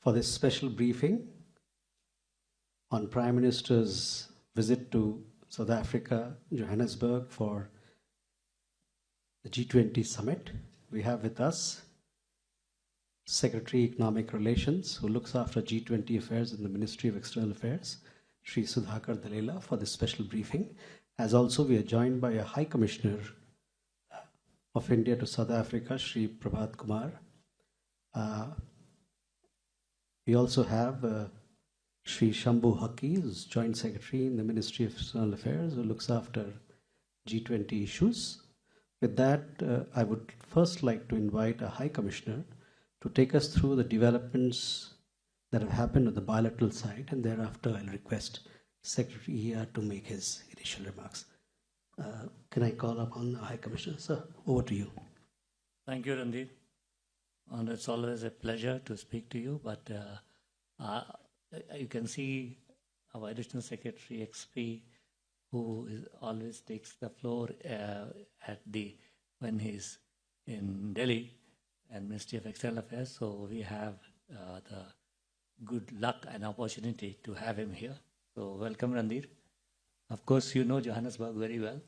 for this special briefing on Prime Minister's visit to South Africa, Johannesburg, for the G20 summit. We have with us Secretary Economic Relations, who looks after G20 affairs in the Ministry of External Affairs, Sri Sudhakar Dalela, for this special briefing. As also, we are joined by a High Commissioner of India to South Africa, Sri Prabhat Kumar. We also have Sri Shambhu Haki, who's Joint Secretary in the Ministry of External Affairs, who looks after G20 issues. With that, I would first like to invite a High Commissioner to take us through the developments that have happened on the bilateral side, and thereafter I'll request Secretary here to make his initial remarks. Can I call upon the High Commissioner? Sir, over to you. Thank you, Randeep. And it's always a pleasure to speak to you, but you can see our Additional Secretary XP, who always takes the floor when he's in Delhi and Ministry of External Affairs. So we have the good luck and opportunity to have him here. So welcome, Randeep. Of course, you know Johannesburg very well.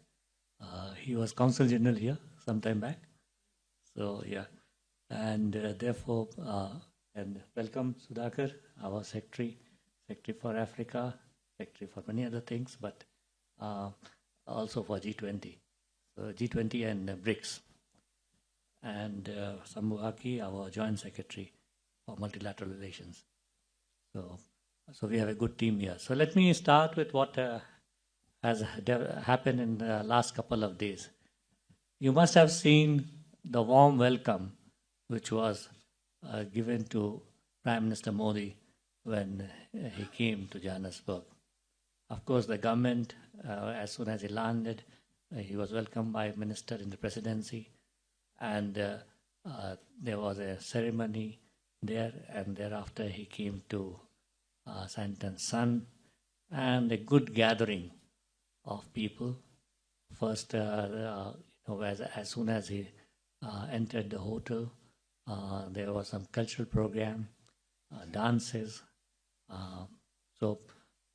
He was Consul General here some time back. So yeah, and therefore, and welcome Sudhakar, our Secretary for Africa, Secretary for many other things, but also for G20. So G20 and BRICS. And Shambhu Haki, our Joint Secretary for Multilateral Relations. So we have a good team here. So let me start with what has happened in the last couple of days. You must have seen the warm welcome which was given to Prime Minister Modi when he came to Johannesburg. Of course, the government, as soon as he landed, he was welcomed by a minister in the presidency, and there was a ceremony there, and thereafter he came to Sandton Sun, and a good gathering of people. First, as soon as he entered the hotel, there was some cultural program, dances,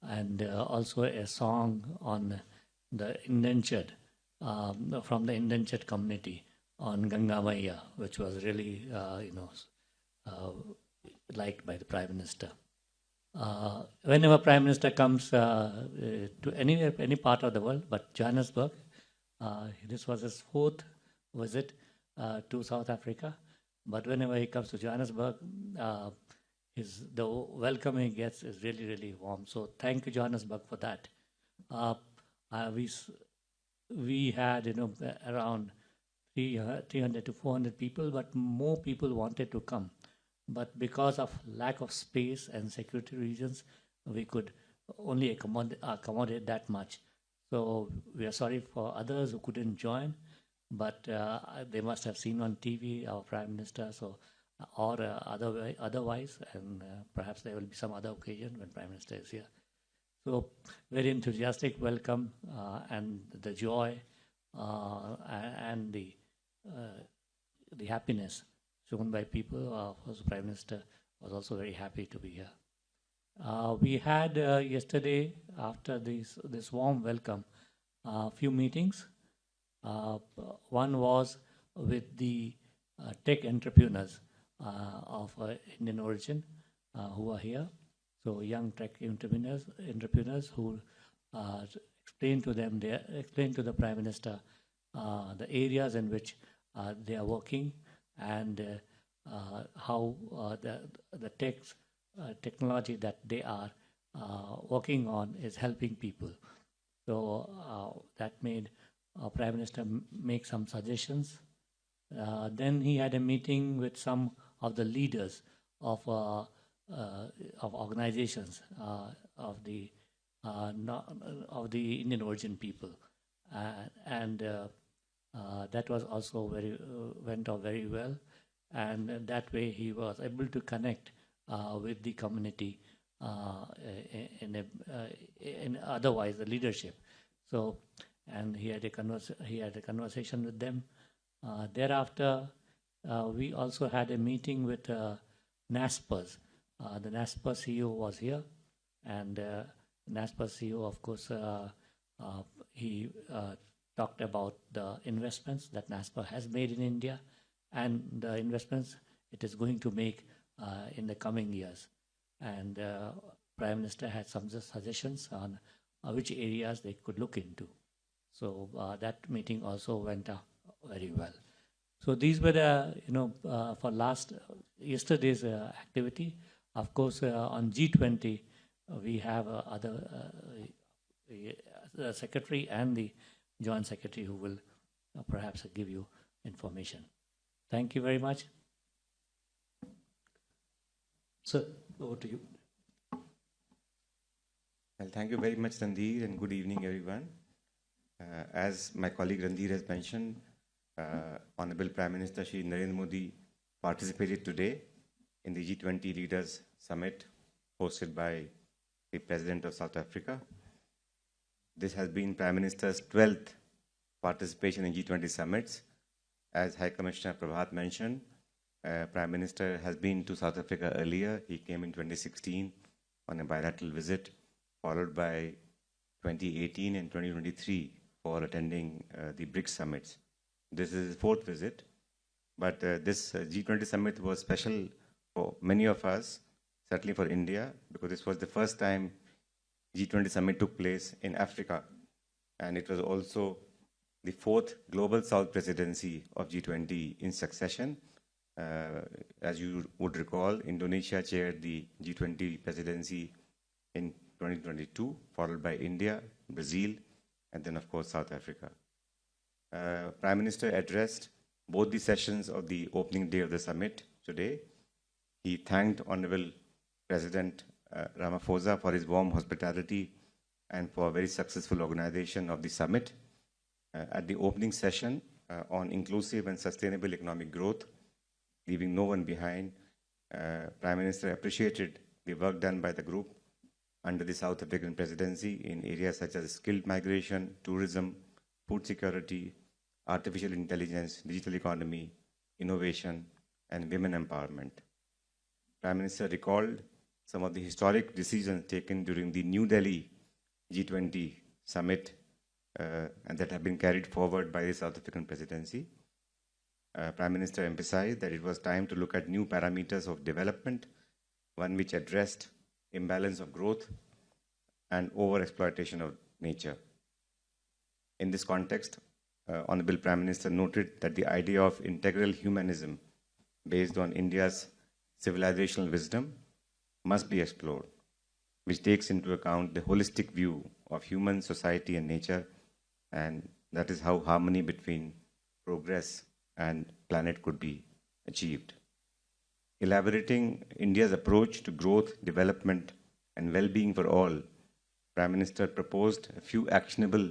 and also a song on the indentured, from the indentured community on Ganga Maiya, which was really, liked by the Prime Minister. Whenever Prime Minister comes to any part of the world, but Johannesburg, this was his 4th visit to South Africa. But whenever he comes to Johannesburg, the welcome he gets is really, really warm. So thank you, Johannesburg, for that. We had, around 300 to 400 people, but more people wanted to come. But because of lack of space and security reasons, we could only accommodate that much. So we are sorry for others who couldn't join, but they must have seen on TV our Prime Minister, or otherwise, and perhaps there will be some other occasion when Prime Minister is here. So very enthusiastic welcome, and the joy and the happiness shown by people. Of course, the Prime Minister was also very happy to be here. We had yesterday, after this warm welcome, a few meetings. One was with the tech entrepreneurs of Indian origin who are here. So young tech entrepreneurs who explained to the Prime Minister the areas in which they are working, and how the technology that they are working on is helping people. So that made Prime Minister make some suggestions. Then he had a meeting with some of the leaders of organizations of the Indian origin people, and that was also went off very well, and that way he was able to connect with the community in otherwise the leadership. So, and he had a conversation with them. Thereafter, we also had a meeting with NASPERS, The NASPA CEO was here, and NASPA CEO, of course, he talked about the investments that NASPA has made in India and the investments it is going to make in the coming years. And Prime Minister had some suggestions on which areas they could look into. So that meeting also went very well. So these were the, for yesterday's activity. Of course, on G20, we have the secretary and the joint secretary who will perhaps give you information. Thank you very much. Sir, over to you. Well, thank you very much, Randhir, and good evening, everyone. As my colleague Randhir has mentioned, Honorable Prime Minister Shri Narendra Modi participated today in the G20 Leaders Summit hosted by the President of South Africa. This has been Prime Minister's 12th participation in G20 summits. As High Commissioner Prabhat mentioned, Prime Minister has been to South Africa earlier. He came in 2016 on a bilateral visit, followed by 2018 and 2023 for attending the BRICS summits. This is his fourth visit, but this G20 summit was special for many of us, certainly for India, because this was the first time G20 summit took place in Africa, and it was also the fourth Global South presidency of G20 in succession. As you would recall, Indonesia chaired the G20 presidency in 2022, followed by India, Brazil, and then, of course, South Africa. Prime Minister addressed both the sessions of the opening day of the summit today. He thanked Honorable President Ramaphosa for his warm hospitality and for a very successful organization of the summit. At the opening session on inclusive and sustainable economic growth, leaving no one behind, Prime Minister appreciated the work done by the group under the South African presidency in areas such as skilled migration, tourism, food security, artificial intelligence, digital economy, innovation, and women empowerment. Prime Minister recalled some of the historic decisions taken during the New Delhi G20 summit and that have been carried forward by the South African presidency. Prime Minister emphasized that it was time to look at new parameters of development, one which addressed imbalance of growth and over-exploitation of nature. In this context, Honorable Prime Minister noted that the idea of integral humanism based on India's civilizational wisdom must be explored, which takes into account the holistic view of human society and nature, and that is how harmony between progress and planet could be achieved. Elaborating India's approach to growth, development, and well-being for all, Prime Minister proposed a few actionable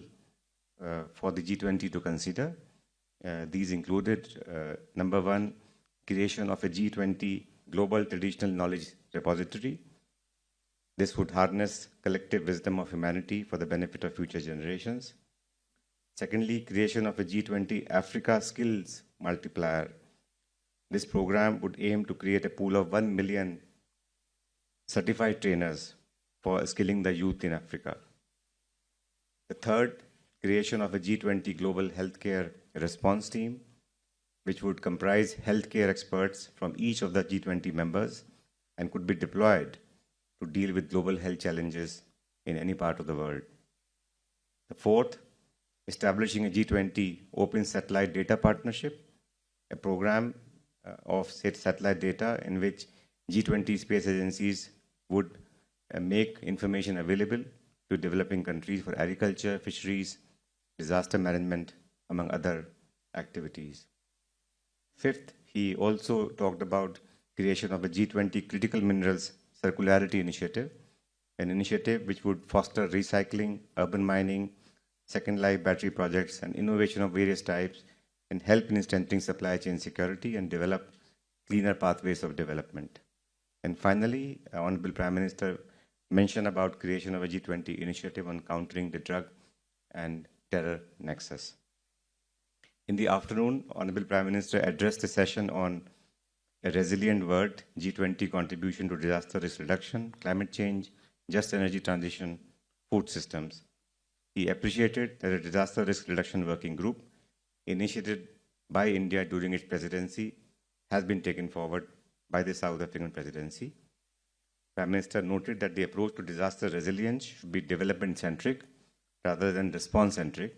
for the G20 to consider. These included, number one, creation of a G20 Global Traditional Knowledge Repository. This would harness collective wisdom of humanity for the benefit of future generations. Secondly, creation of a G20 Africa Skills Multiplier. This program would aim to create a pool of 1 million certified trainers for skilling the youth in Africa. The third, creation of a G20 Global Healthcare Response Team, which would comprise healthcare experts from each of the G20 members and could be deployed to deal with global health challenges in any part of the world. The fourth, establishing a G20 Open Satellite Data Partnership, a program of satellite data in which G20 space agencies would make information available to developing countries for agriculture, fisheries, disaster management, among other activities. Fifth, he also talked about creation of a G20 Critical Minerals Circularity Initiative, an initiative which would foster recycling, urban mining, second life battery projects, and innovation of various types, and help in strengthening supply chain security and develop cleaner pathways of development. And finally, Honorable Prime Minister mentioned about creation of a G20 initiative on countering the drug and terror nexus. In the afternoon, Honorable Prime Minister addressed a session on a resilient world, G20 contribution to disaster risk reduction, climate change, just energy transition, food systems. He appreciated that a disaster risk reduction working group initiated by India during its presidency has been taken forward by the South African presidency. Prime Minister noted that the approach to disaster resilience should be development-centric rather than response-centric,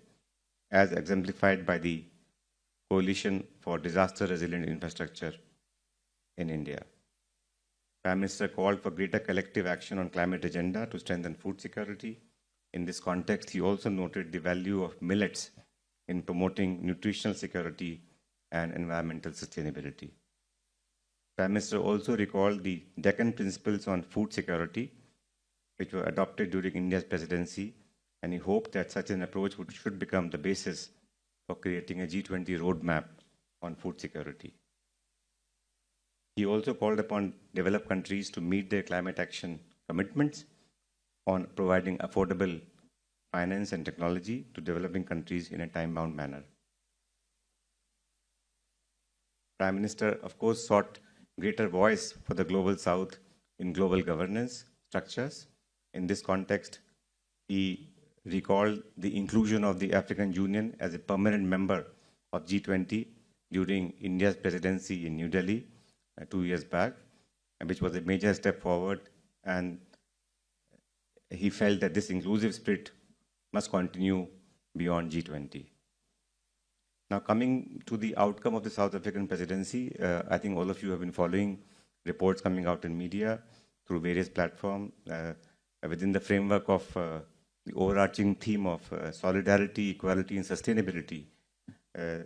as exemplified by the Coalition for Disaster Resilient Infrastructure in India. Prime Minister called for greater collective action on climate agenda to strengthen food security. In this context, he also noted the value of millets in promoting nutritional security and environmental sustainability. Prime Minister also recalled the Deccan Principles on food security, which were adopted during India's presidency, and he hoped that such an approach should become the basis for creating a G20 roadmap on food security. He also called upon developed countries to meet their climate action commitments on providing affordable finance and technology to developing countries in a time-bound manner. Prime Minister, of course, sought greater voice for the Global South in global governance structures. In this context, he recalled the inclusion of the African Union as a permanent member of G20 during India's presidency in New Delhi 2 years back, which was a major step forward, and he felt that this inclusive spirit must continue beyond G20. Now, coming to the outcome of the South African presidency, I think all of you have been following reports coming out in media through various platforms within the framework of the overarching theme of solidarity, equality, and sustainability. The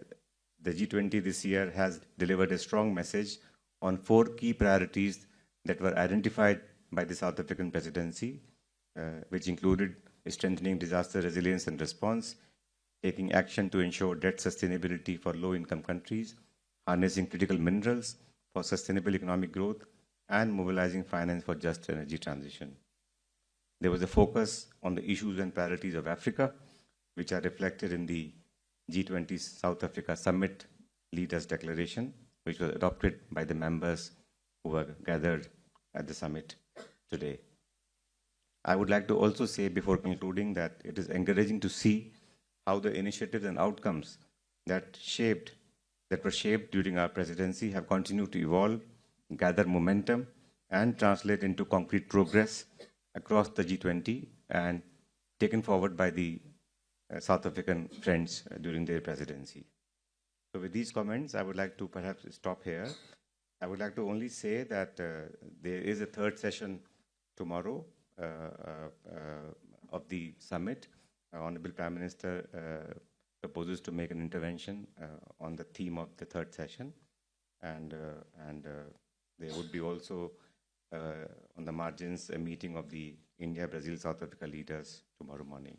G20 this year has delivered a strong message on 4 key priorities that were identified by the South African presidency, which included strengthening disaster resilience and response, taking action to ensure debt sustainability for low-income countries, harnessing critical minerals for sustainable economic growth, and mobilizing finance for just energy transition. There was a focus on the issues and priorities of Africa, which are reflected in the G20 South Africa Summit Leaders Declaration, which was adopted by the members who were gathered at the summit today. I would like to also say before concluding that it is encouraging to see how the initiatives and outcomes that were shaped during our presidency have continued to evolve, gather momentum, and translate into concrete progress across the G20 and taken forward by the South African friends during their presidency. So with these comments, I would like to perhaps stop here. I would like to only say that there is a third session tomorrow of the summit. Honorable Prime Minister proposes to make an intervention on the theme of the third session. And there would be also on the margins a meeting of the India, Brazil, South Africa leaders tomorrow morning.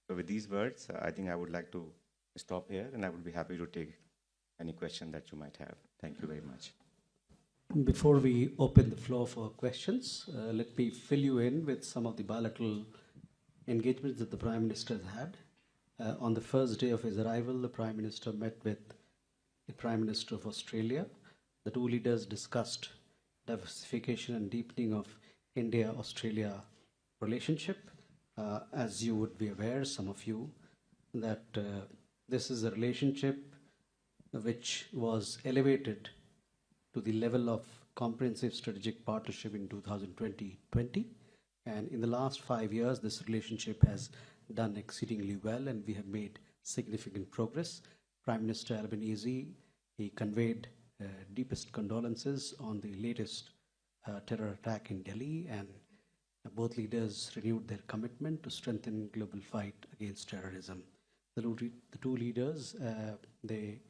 So with these words, I think I would like to stop here, and I would be happy to take any question that you might have. Thank you very much. Before we open the floor for questions, let me fill you in with some of the bilateral engagements that the Prime Minister has had. On the first day of his arrival, the Prime Minister met with the Prime Minister of Australia. The two leaders discussed diversification and deepening of India-Australia relationship. As you would be aware, some of you, that this is a relationship which was elevated to the level of comprehensive strategic partnership in 2020. And in the last 5 years, this relationship has done exceedingly well, and we have made significant progress. Prime Minister Albanese, he conveyed deepest condolences on the latest terror attack in Delhi, and both leaders renewed their commitment to strengthen global fight against terrorism. The two leaders, they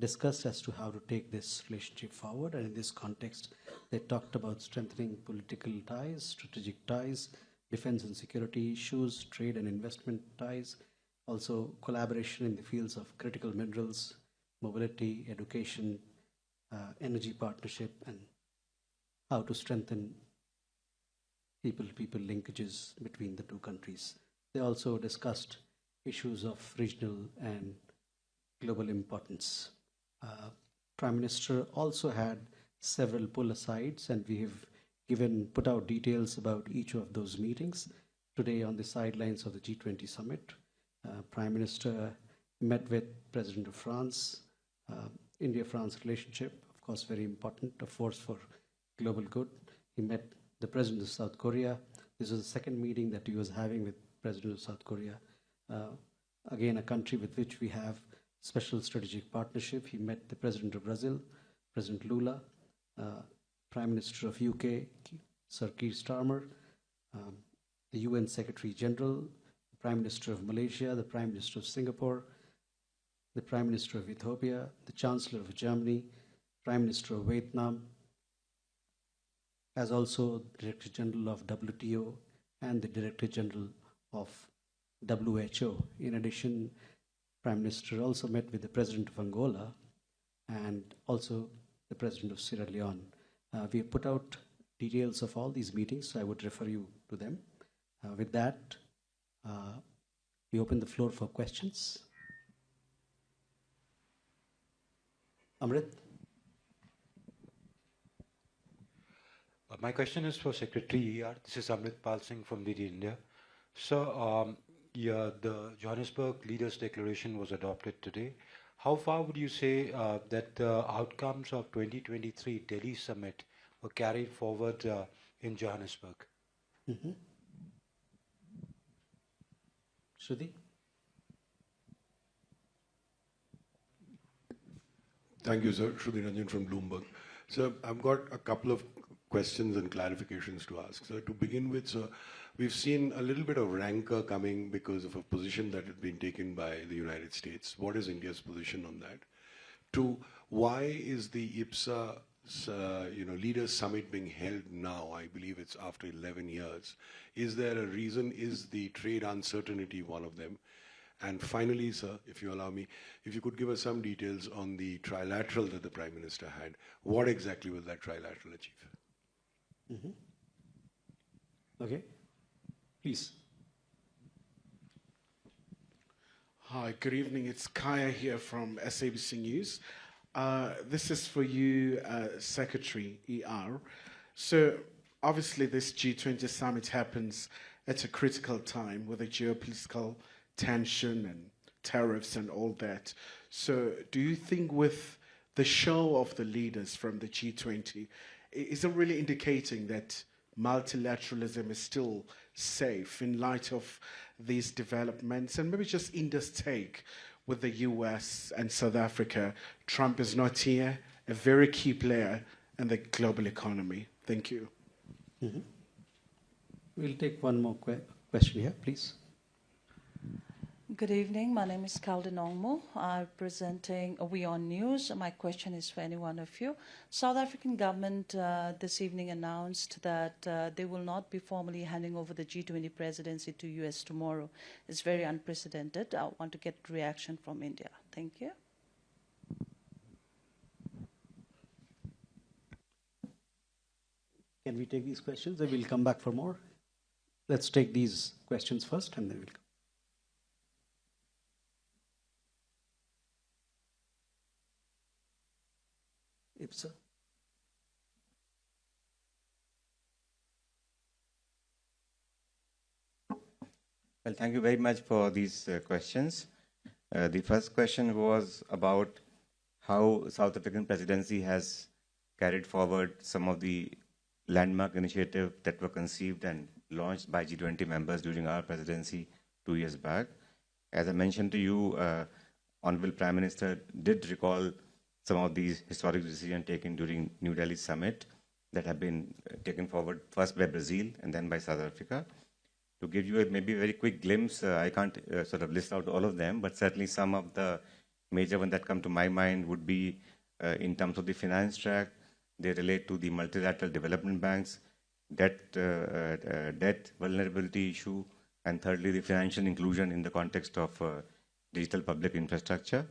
discussed as to how to take this relationship forward, and in this context, they talked about strengthening political ties, strategic ties, defense and security issues, trade and investment ties, also collaboration in the fields of critical minerals, mobility, education, energy partnership, and how to strengthen people-to-people linkages between the two countries. They also discussed issues of regional and global importance. Prime Minister also had several pull-asides, and we have put out details about each of those meetings. Today, on the sidelines of the G20 summit, Prime Minister met with President of France. India-France relationship, of course, very important, a force for global good. He met the President of South Korea. This was the second meeting that he was having with President of South Korea. Again, a country with which we have special strategic partnership. He met the President of Brazil, President Lula, Prime Minister of UK, Sir Keir Starmer, the UN Secretary General, the Prime Minister of Malaysia, the Prime Minister of Singapore, the Prime Minister of Ethiopia, the Chancellor of Germany, Prime Minister of Vietnam, as also Director General of WTO and the Director General of WHO. In addition, Prime Minister also met with the President of Angola and also the President of Sierra Leone. We have put out details of all these meetings, so I would refer you to them. With that, we open the floor for questions. Amrit? My question is for Secretary ER. This is Amrit Pal Singh from DD India. So, the Johannesburg Leaders Declaration was adopted today. How far would you say that the outcomes of 2023 Delhi Summit were carried forward in Johannesburg? Mm-hmm. Shruti? Thank you, sir. Shruti Ranjan from Bloomberg. So I've got a couple of questions and clarifications to ask. So to begin with, sir, we've seen a little bit of rancor coming because of a position that had been taken by the United States. What is India's position on that? Two, why is the IPSA Leaders Summit being held now? I believe it's after 11 years. Is there a reason? Is the trade uncertainty one of them? And finally, sir, if you allow me, if you could give us some details on the trilateral that the Prime Minister had. What exactly will that trilateral achieve? Mm-hmm. Okay, please. Hi, good evening. It's Kaya here from SABC News. This is for you, Secretary ER. So obviously this G20 summit happens at a critical time with the geopolitical tension and tariffs and all that. So do you think with the show of the leaders from the G20, is it really indicating that multilateralism is still safe in light of these developments? And maybe just India's take with the US and South Africa. Trump is not here, a very key player in the global economy. Thank you. Mm-hmm. We'll take one more question here, please. Good evening. My name is Calden Ongmo. I'm presenting WION News. My question is for any one of you. South African government this evening announced that they will not be formally handing over the G20 presidency to US tomorrow. It's very unprecedented. I want to get reaction from India. Thank you. Can we take these questions? Then we'll come back for more. Let's take these questions first and then we'll come. IPSA. Well, thank you very much for these questions. The first question was about how South African presidency has carried forward some of the landmark initiatives that were conceived and launched by G20 members during our presidency 2 years back. As I mentioned to you, Honorable Prime Minister did recall some of these historic decisions taken during New Delhi summit that have been taken forward first by Brazil and then by South Africa. To give you maybe a very quick glimpse, I can't sort of list out all of them, but certainly some of the major ones that come to my mind would be in terms of the finance track. They relate to the multilateral development banks, debt vulnerability issue, and thirdly, the financial inclusion in the context of digital public infrastructure.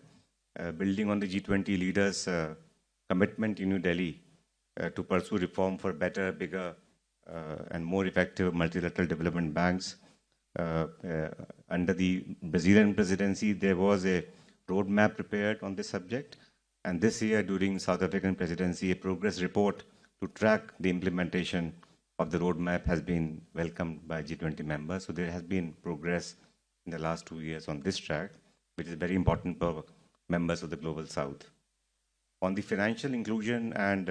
Building on the G20 leaders' commitment in New Delhi to pursue reform for better, bigger, and more effective multilateral development banks. Under the Brazilian presidency, there was a roadmap prepared on this subject, And this year, during South African presidency, a progress report to track the implementation of the roadmap has been welcomed by G20 members. So there has been progress in the last 2 years on this track, which is very important for members of the Global South. On the financial inclusion and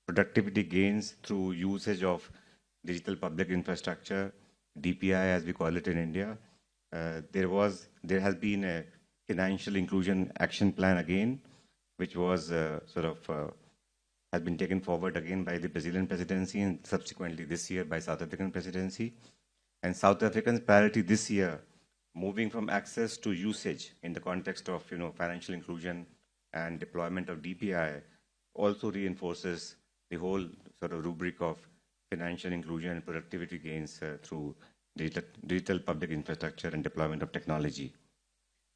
productivity gains through usage of digital public infrastructure, DPI as we call it in India, there has been a financial inclusion action plan again, which was has been taken forward again by the Brazilian presidency and subsequently this year by South African presidency. And South Africa's priority this year, moving from access to usage in the context of financial inclusion and deployment of DPI, also reinforces the whole sort of rubric of financial inclusion and productivity gains through digital public infrastructure and deployment of technology.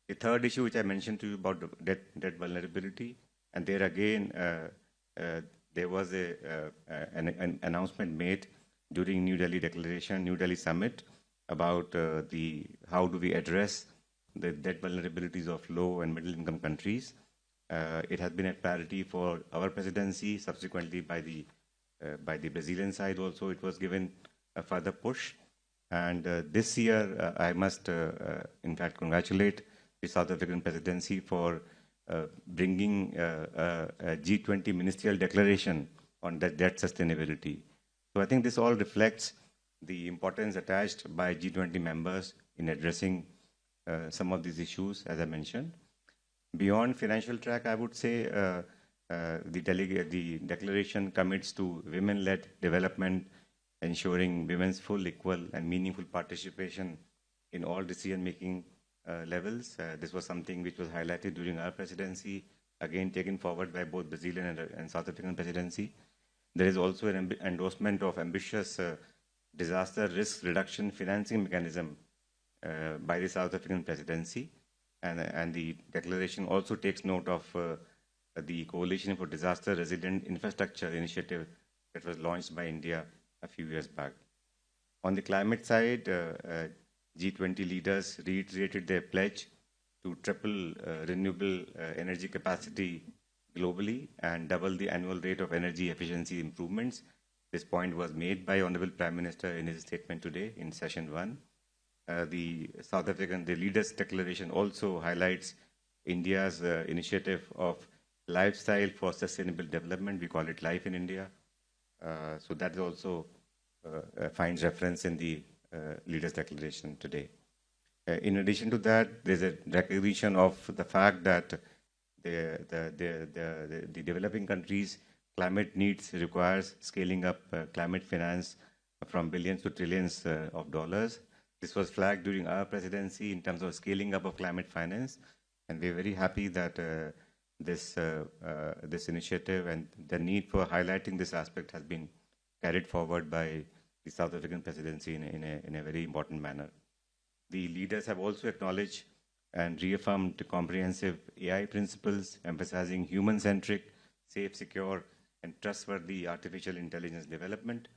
The third issue which I mentioned to you about debt vulnerability, and there again there was an announcement made during New Delhi Declaration, New Delhi Summit about how do we address the debt vulnerabilities of low and middle income countries. It has been a priority for our presidency. Subsequently, by the Brazilian side also, it was given a further push. And this year, I must, in fact, congratulate the South African presidency for bringing a G20 ministerial declaration on debt sustainability. So I think this all reflects the importance attached by G20 members in addressing some of these issues, as I mentioned. Beyond financial track, I would say the declaration commits to women-led development, ensuring women's full, equal, and meaningful participation in all decision-making levels. This was something which was highlighted during our presidency, again taken forward by both Brazilian and South African presidency. There is also an endorsement of ambitious disaster risk reduction financing mechanism by the South African presidency. And the declaration also takes note of the Coalition for Disaster Resilient Infrastructure initiative that was launched by India a few years back. On the climate side, G20 leaders reiterated their pledge to triple renewable energy capacity globally and double the annual rate of energy efficiency improvements. This point was made by Honorable Prime Minister in his statement today in session 1. The leaders' declaration also highlights India's initiative of lifestyle for sustainable development. We call it Life in India. So that is also finds reference in the leaders' declaration today. In addition to that, there's a recognition of the fact that the developing countries' climate needs requires scaling up climate finance from billions to trillions of dollars. This was flagged during our presidency in terms of scaling up of climate finance, and we're very happy that this initiative and the need for highlighting this aspect has been carried forward by the South African presidency in a very important manner. The leaders have also acknowledged and reaffirmed comprehensive AI principles, emphasizing human-centric, safe, secure, and trustworthy artificial intelligence development.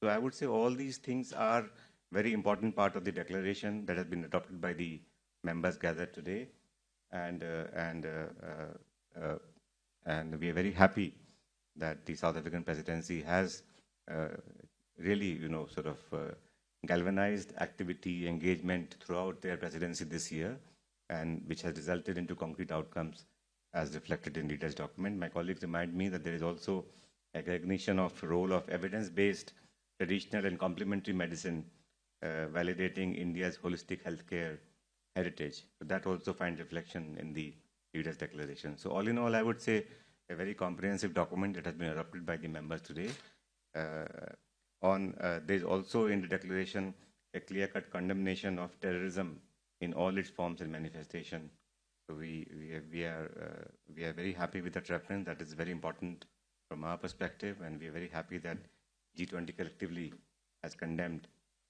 So I would say all these things are very important part of the declaration that has been adopted by the members gathered today, and we are very happy that the South African presidency has really, galvanized activity, engagement throughout their presidency this year, and which has resulted into concrete outcomes as reflected in leaders' document. My colleagues remind me that there is also a recognition of role of evidence-based traditional and complementary medicine, validating India's holistic healthcare heritage. So that also finds reflection in the leaders' declaration. So all in all, I would say a very comprehensive document that has been adopted by the members today. There's also in the declaration a clear-cut condemnation of terrorism in all its forms and manifestation. So we are very happy with that reference. That is very important from our perspective, and we are very happy that G20 collectively has condemned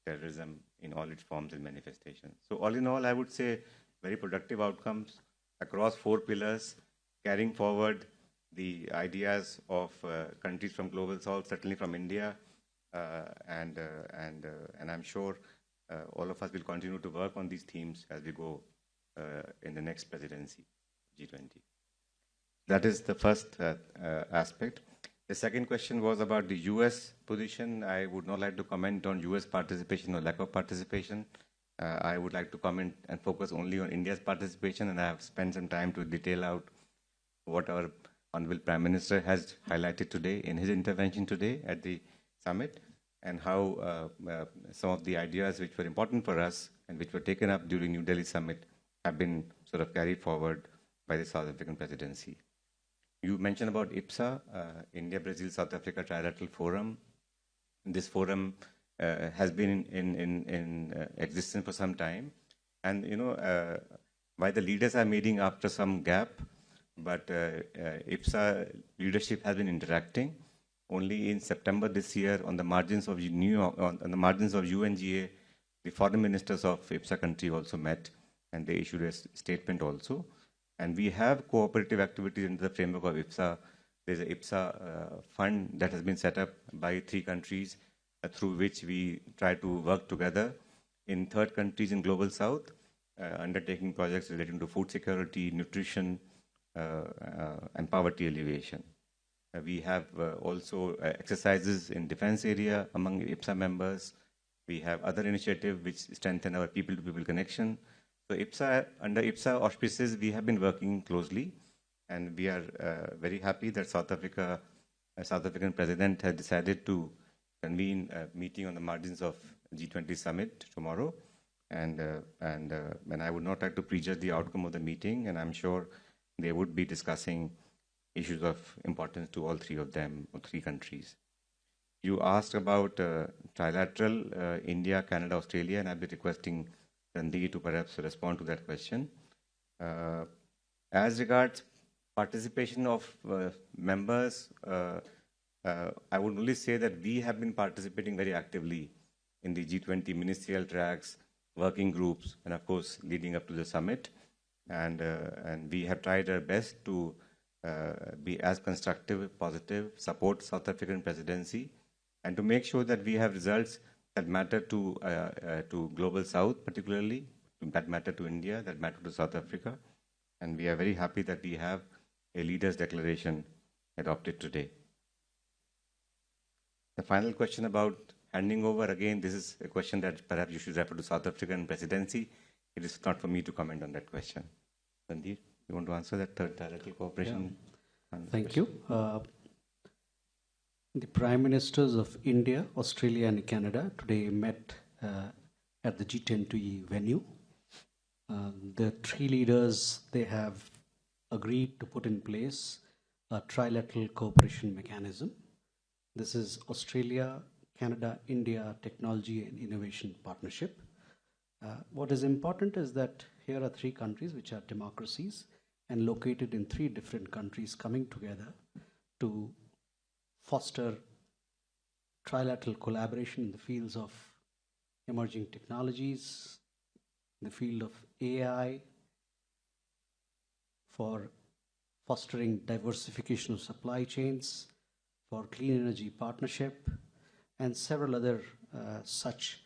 terrorism in all its forms and manifestations. So all in all, I would say very productive outcomes across 4 pillars, carrying forward the ideas of countries from Global South, certainly from India, and I'm sure all of us will continue to work on these themes as we go in the next presidency, G20. That is the first aspect. The second question was about the US position. I would not like to comment on US participation or lack of participation. I would like to comment and focus only on India's participation, and I have spent some time to detail out what our Honorable Prime Minister has highlighted today in his intervention today at the summit, and how some of the ideas which were important for us and which were taken up during New Delhi summit have been sort of carried forward by the South African presidency. You mentioned about IPSA, India, Brazil, South Africa Trilateral Forum. This forum has been in existence for some time, and why the leaders are meeting after some gap, but IPSA leadership has been interacting. Only in September this year, on the margins of New York, on the margins of UNGA, the foreign ministers of IPSA country also met, and they issued a statement also. And we have cooperative activities in the framework of IPSA. There's a IPSA fund that has been set up by 3 countries through which we try to work together in 3rd countries in Global South, undertaking projects relating to food security, nutrition, and poverty alleviation. We have also exercises in defense area among IPSA members. We have other initiatives which strengthen our people-to-people connection. So IPSA, under IPSA auspices, we have been working closely, and we are very happy that South African president has decided to convene a meeting on the margins of G20 summit tomorrow, and I would not like to prejudge the outcome of the meeting, and I'm sure they would be discussing issues of importance to all 3 of them, or 3 countries. You asked about trilateral, India, Canada, Australia, and I'll be requesting Randhir to perhaps respond to that question. As regards participation of members, I would only say that we have been participating very actively in the G20 ministerial tracks, working groups, and of course, leading up to the summit. And we have tried our best to be as constructive, positive, support South African presidency, and to make sure that we have results that matter to Global South, particularly, that matter to India, that matter to South Africa. And we are very happy that we have a leaders' declaration adopted today. The final question about handing over, again, this is a question that perhaps you should refer to South African presidency. It is not for me to comment on that question. Randhir, you want to answer that third trilateral cooperation? Yeah. Thank you. The Prime Ministers of India, Australia and Canada today met at the G20 venue. The 3 leaders, they have agreed to put in place a trilateral cooperation mechanism. This is Australia, Canada, India Technology and Innovation Partnership. What is important is that here are 3 countries which are democracies and located in 3 different countries coming together to foster trilateral collaboration in the fields of emerging technologies, in the field of AI, for fostering diversification of supply chains, for clean energy partnership, and several other such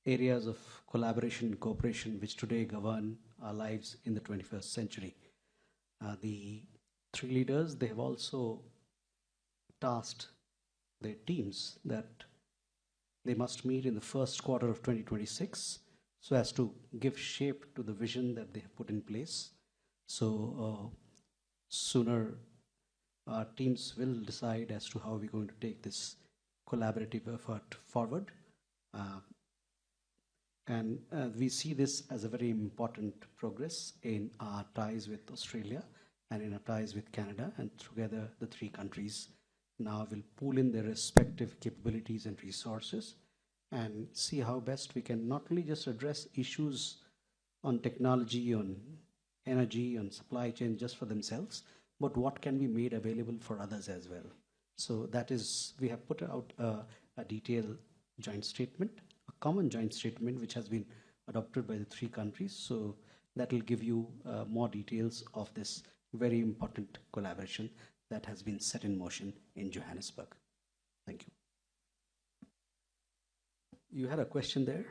areas of collaboration and cooperation which today govern our lives in the 21st century. The 3 leaders, they have also tasked their teams that they must meet in the first quarter of 2026 so as to give shape to the vision that they have put in place. So sooner our teams will decide as to how we're going to take this collaborative effort forward. And we see this as a very important progress in our ties with Australia and in our ties with Canada, and together the 3 countries now will pool in their respective capabilities and resources and see how best we can not only just address issues on technology, on energy, on supply chain just for themselves, but what can be made available for others as well. So that is, we have put out a detailed joint statement, a common joint statement which has been adopted by the 3 countries. So that will give you more details of this very important collaboration that has been set in motion in Johannesburg. Thank you. You had a question there?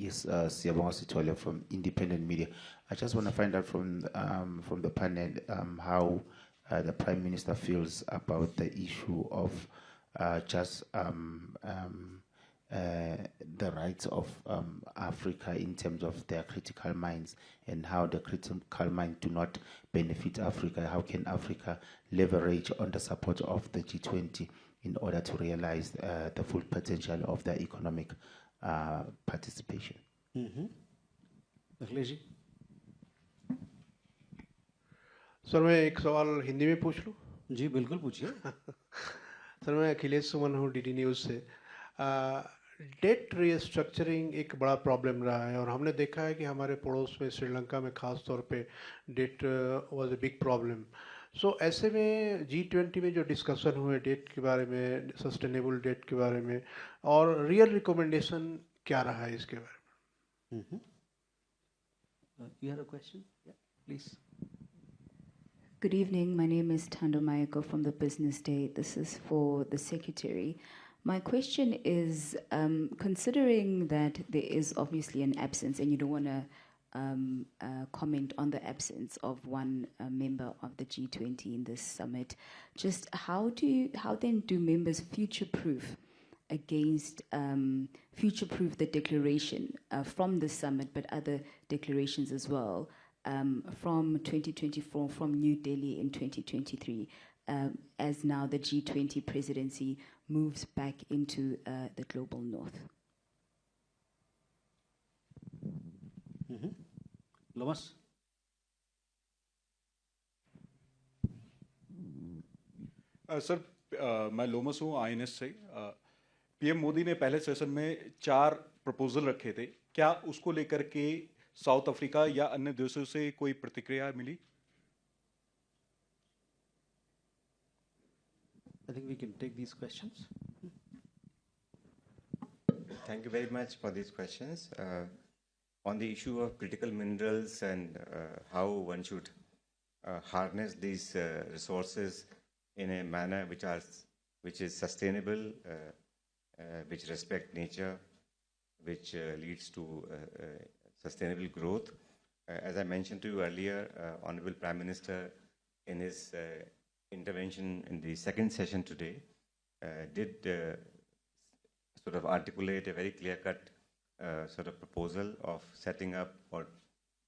Yes, Siyabonga Sitole from Independent Media. I just want to find out from the panel how the Prime Minister feels about the issue of the rights of Africa in terms of their critical minds, and how the critical minds do not benefit Africa. How can Africa leverage on the support of the G20 in order to realize the full potential of their economic participation? Akhilesh ji sir मैं एक सवाल हिंदी में पूछ लूँ? जी बिल्कुल पूछिए। Sir मैं अखिलेश सुमन हूँ डीडी न्यूज़ से। डेट रीस्ट्रक्चरिंग एक बड़ा प्रॉब्लम रहा है और हमने देखा है कि हमारे पड़ोस में श्रीलंका में ख़ास तौर पे that was a big problem. So ऐसे में G20 में जो डिस्कशन हुए डेट के बारे में, सस्टेनेबल डेट के बारे में, और रियल रिकमेंडेशन क्या रहा है इसके बारे में? You have a question? Yeah, please. Good evening. My name is Thando Mayako from the Business Day. This is for the Secretary. My question is, considering that there is obviously an absence, and you don't want to comment on the absence of one member of the G20 in this summit, just how then do members future-proof the declaration from the summit, but other declarations as well, from 2024, from New Delhi in 2023, as now the G20 presidency moves back into the global north? Lomas? Sir मैं लोमस हूँ INS से। PM Modi ने पहले session में 4 proposal रखे थे, क्या उसको लेकर के साउथ अफ्रीका या अन्य देशों से कोई प्रतिक्रिया मिली? I think we can take these questions. Thank you very much for these questions. On the issue of critical minerals and how one should harness these resources in a manner which is sustainable, which respect nature, which leads to sustainable growth. As I mentioned to you earlier, Honorable Prime Minister, in his intervention in the second session today, did sort of articulate a very clear-cut sort of proposal of setting up or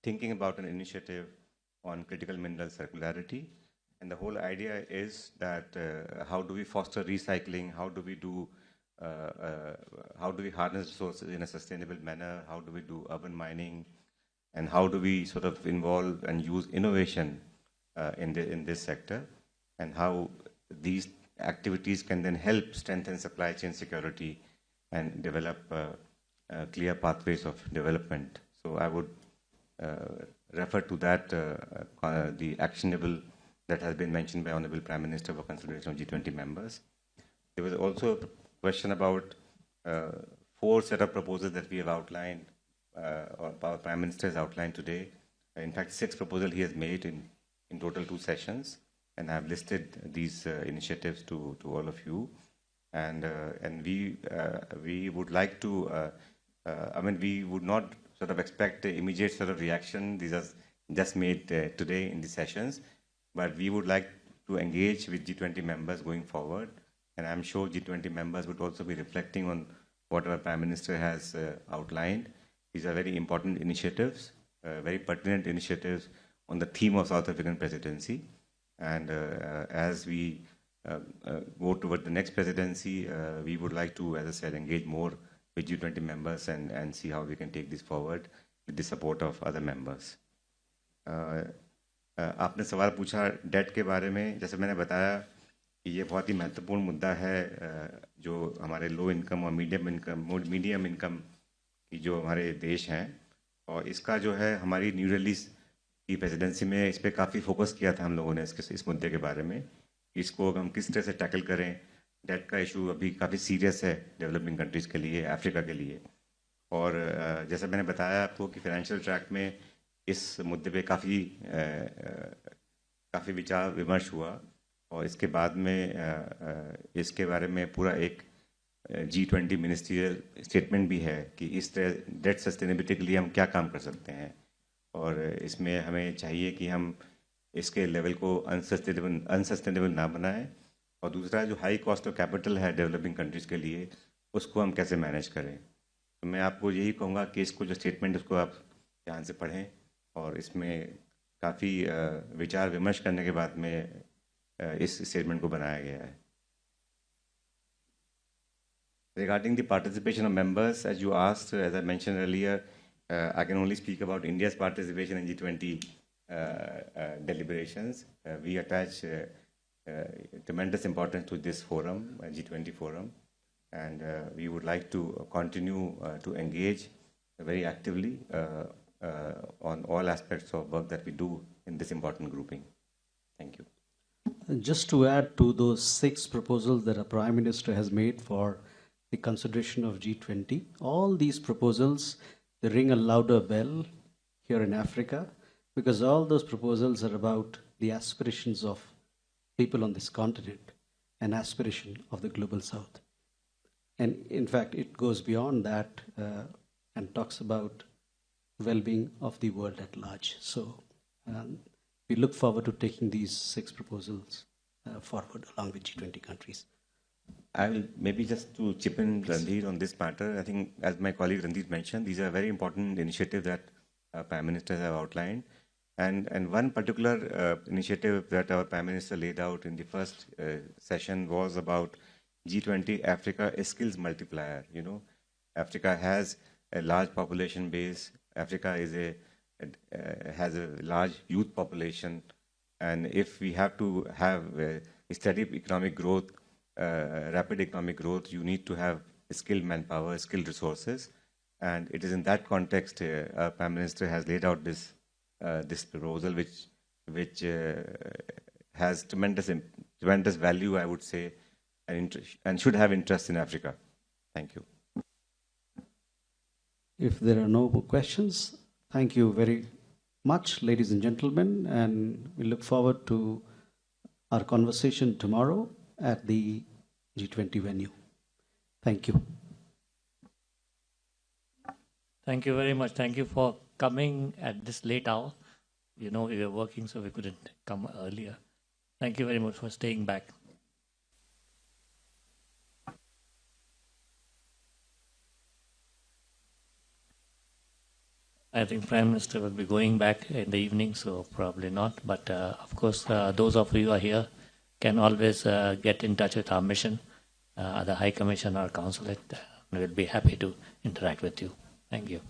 thinking about an initiative on critical mineral circularity. And the whole idea is that how do we foster recycling? How do we harness resources in a sustainable manner? How do we do urban mining? And how do we sort of involve and use innovation in this sector? And how these activities can then help strengthen supply chain security and develop clear pathways of development. So I would refer to that, the actionable that has been mentioned by Honorable Prime Minister for consideration of G20 members. There was also a question about 4 set of proposals that we have outlined, or our Prime Minister has outlined today. In fact, 6 proposals he has made in total 2 sessions, and I have listed these initiatives to all of you. And we would like to, we would not sort of expect an immediate sort of reaction. These are just made today in the sessions, but we would like to engage with G20 members going forward. And I'm sure G20 members would also be reflecting on what our Prime Minister has outlined. These are very important initiatives, very pertinent initiatives on the theme of South African presidency. And as we go toward the next presidency, we would like to, as I said, engage more with G20 members and see how we can take this forward with the support of other members. आपने सवाल पूछा date के बारे में। जैसे मैंने बताया कि ये बहुत ही महत्वपूर्ण मुद्दा है, जो हमारे लो इनकम और मीडियम इनकम की जो हमारे देश हैं, और इसका जो है हमारी न्यू दिल्ली की प्रेसिडेंसी में इस पर काफ़ी फोकस किया था हम लोगों ने इस मुद्दे के बारे में, इसको हम किस तरह से टैकल करें। डेट का इशू अभी काफ़ी सीरियस है डेवलपिंग कंट्रीज़ के लिए, अफ्रीका के लिए। और जैसे मैंने बताया आपको कि फाइनेंशियल ट्रैक में इस मुद्दे पे काफ़ी विचार विमर्श हुआ, और इसके बाद में इसके बारे में पूरा एक G20 मिनिस्ट्रियल स्टेटमेंट भी है कि इस तरह डेट सस्टेनेबिलिटी के लिए हम क्या काम कर सकते हैं, और इसमें हमें चाहिए कि हम इसके लेवल को अनसस्टेनेबल ना बनाएं, और दूसरा जो हाई कॉस्ट ऑफ कैपिटल है डेवलपिंग कंट्रीज़ के लिए उसको हम कैसे मैनेज करें। तो मैं आपको यही कहूँगा कि इसको जो स्टेटमेंट उसको आप ध्यान से पढ़ें, और इसमें काफ़ी विचार विमर्श करने के बाद में इस स्टेटमेंट को बनाया गया है। Regarding the participation of members, as you asked, as I mentioned earlier, I can only speak about India's participation in G20 deliberations. We attach tremendous importance to this forum, G20 forum, and we would like to continue to engage very actively on all aspects of work that we do in this important grouping. Thank you. Just to add to those 6 proposals that our Prime Minister has made for the consideration of G20, all these proposals, they ring a louder bell here in Africa, because all those proposals are about the aspirations of people on this continent and aspiration of the global south. And in fact, it goes beyond that and talks about well-being of the world at large. So we look forward to taking these 6 proposals forward along with G20 countries. I will maybe just to chip in, Randhir, on this matter. I think, as my colleague Randhir mentioned, these are very important initiatives that Prime Minister have outlined. And one particular initiative that our Prime Minister laid out in the first session was about G20 Africa a skills multiplier. You know, Africa has a large population base. Africa is has a large youth population, and if we have to have a steady economic growth, rapid economic growth, you need to have skilled manpower, skilled resources, and it is in that context our Prime Minister has laid out this this proposal, which has tremendous value, I would say, and should have interest in Africa. Thank you. If there are no more questions, thank you very much, ladies and gentlemen, and we look forward to our conversation tomorrow at the G20 venue. Thank you. Thank you very much. Thank you for coming at this late hour. You know, we were working, so we couldn't come earlier. Thank you very much for staying back. I think Prime Minister will be going back in the evening, so probably not. But of course, those of you who are here can always get in touch with our mission, the High Commission or Consulate. We'll be happy to interact with you. Thank you.